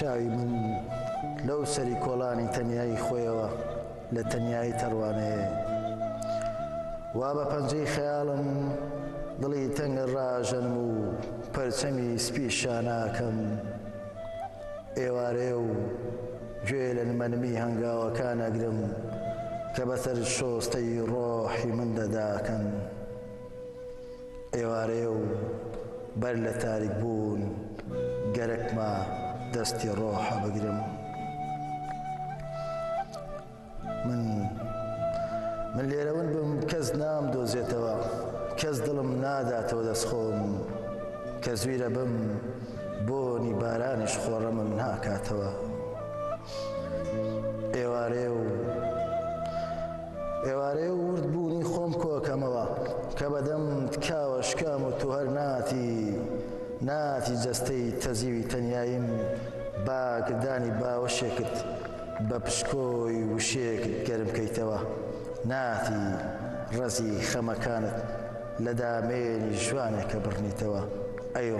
چاوی من لەو سەری کۆڵانی تەنیایی خۆیەوە لە تەنیایی تەڕوانەیە وا بە پەنجەی خەیاڵم دڵی تەنگە ڕاژەنم و پەرچەمی سپی شاناکەم ئێوارێ و گوێ لە نمەنمی هەنگاوەکان ئەگرم کە بەسەر شۆستەی ڕۆحی من دەداکەن ئێوارێ و بەر لە تاریک بوون گەرەکمە دەستی ڕۆحە بگرم من لێرەون بم کەس نامدۆزێتەوە کەس دڵم ناداتەوە دەستخۆم کە زویرە بم بۆنی بارانیش خۆڕەمم ناکاتەوە ئێوارێ و وردبوونی خۆم کۆکەمەوە کە بەدەم تکاوە شکام و تو هەر ناتی جەستەی تەزیوی تەنیاییم باگدانی باوەشێکت بە پشکۆی وشێکت گەرم کەیتەوە ناتی ڕەزی خەمەکانت لە دامێنی ژوانێکە بڕنیتەوە ئەی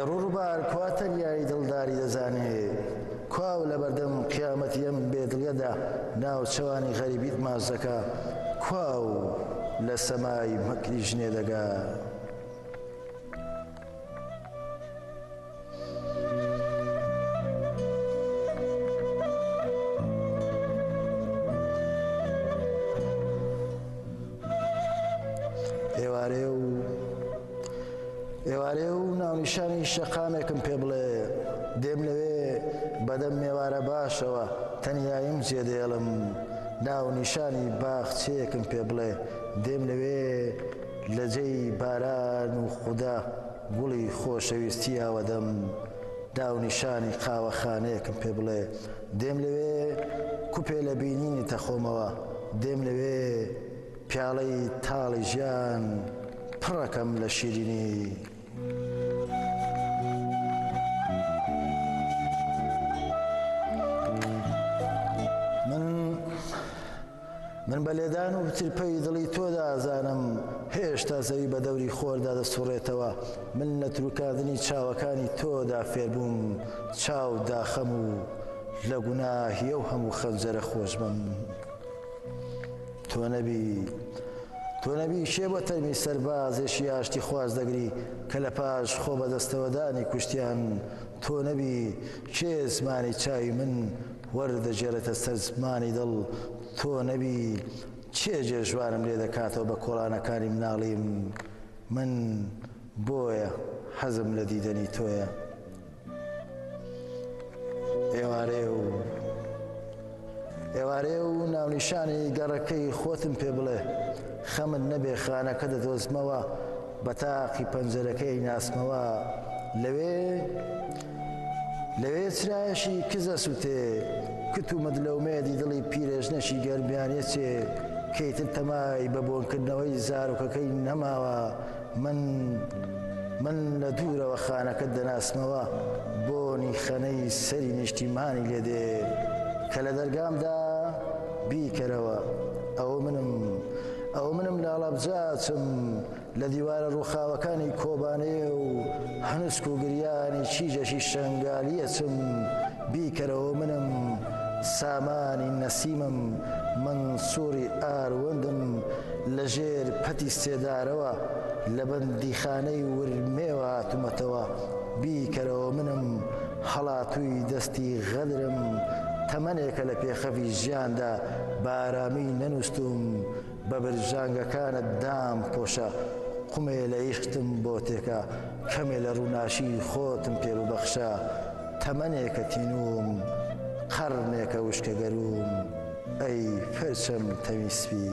ڕووڕووبار کوا تەنیایی دڵداری دەزانێ کواو لە بەردەم قیامەتی ئەم بێدڵیەدا ناوچەوانی غەریبیت ماچ دەکا کواو لە سەمای مەکری ژنێ دەگا ئێوارێ و ناونیشانی شەقامێکم پێ بڵێ دێم لەوێ بەدەم مێوارە باشەوە تەنیاییم جێدێڵم ناونیشانی باخچەیەکم پێ بڵێ دێم لەوێ لە جێی باران و خودا گوڵی خۆشەویستی ئاوەدەم ناونیشانی قاوەخانەیەکم پێ بڵێ دێم لەوێ کوپێ لە بینینی تەخۆمەوە دێم لەوێ پیاڵەی تاڵی ژیان پڕەکەم لە شیرینی من بە لێدان و ترپەی دڵی تۆدا ئازانم هێشتا زەوی بە دەوری خۆردا دەسوڕێتەوە من لە تروکاندنی چاوەکانی تۆدا فێربووم چاو داخەم و لە گوناهی ئەو هەموو خەنجەرە خۆش بم تۆ نەبی شێ بۆ تەرمی سەربازێشی ئاشتی خواز دەگری کە لە پاش خۆ بەدەستەوەدانی کوشتیان تۆ نەبی کێ زمانی چاوی من وەردەژێرێتە سەر زمانی دڵ تۆ نەبی چێ جێژوانم لێ دەکاتەوە بە کۆڵانەکانی مناڵیم من بۆیە حەزم لە دیدەنی تۆیە ئێوارێ و ناونیشانی گەڕەکەی خۆتم پێ بڵێ خەمت نەبێ خانەکە دەدۆزمەوە بە تاقی پەنجەرەکەی ناسمەوە لەوێ چرایەشی کزە سووتێ کتومت لەومێدی دڵی پیرێژنەشی گەرمیانێچێ کەیتر تەمای بە بۆنکردنەوەی زارۆکەکەی نەماوە من لە دوورەوە خانەکەت دەناسمەوە بۆنی خەنەی سەری نیشتیمانی لێدێ کە لە دەرگامدا بیکەرەوە ئەوە منم لاڵەبجاچم لە دیوارە ڕووخاوەکانی کۆبانەیە و هەنسک و گریانی چیجەشی شەنگالیەچم بیکەرەوە منم سامانی نەسیمم من سووری ئاروەندم لە ژێر پەتی سێدارەوە لە بەندیخانەی ورمێوە هاتوومەتەوە بیکەرەوە منم هەڵاتووی دەستی غەدرم تەمەنێکە لە پێخەفی ژیاندا بارامی نەنووسم بە برژانگەکانت دام پۆشە قومێ لە عیشقتم بۆ تێکە کەمێ لە ڕووناشی خۆتم پێ ببەخشە تەمەنێکە تینوم قەرنێکە وشکە گەروم ئەی پەرچەم تەمیسپی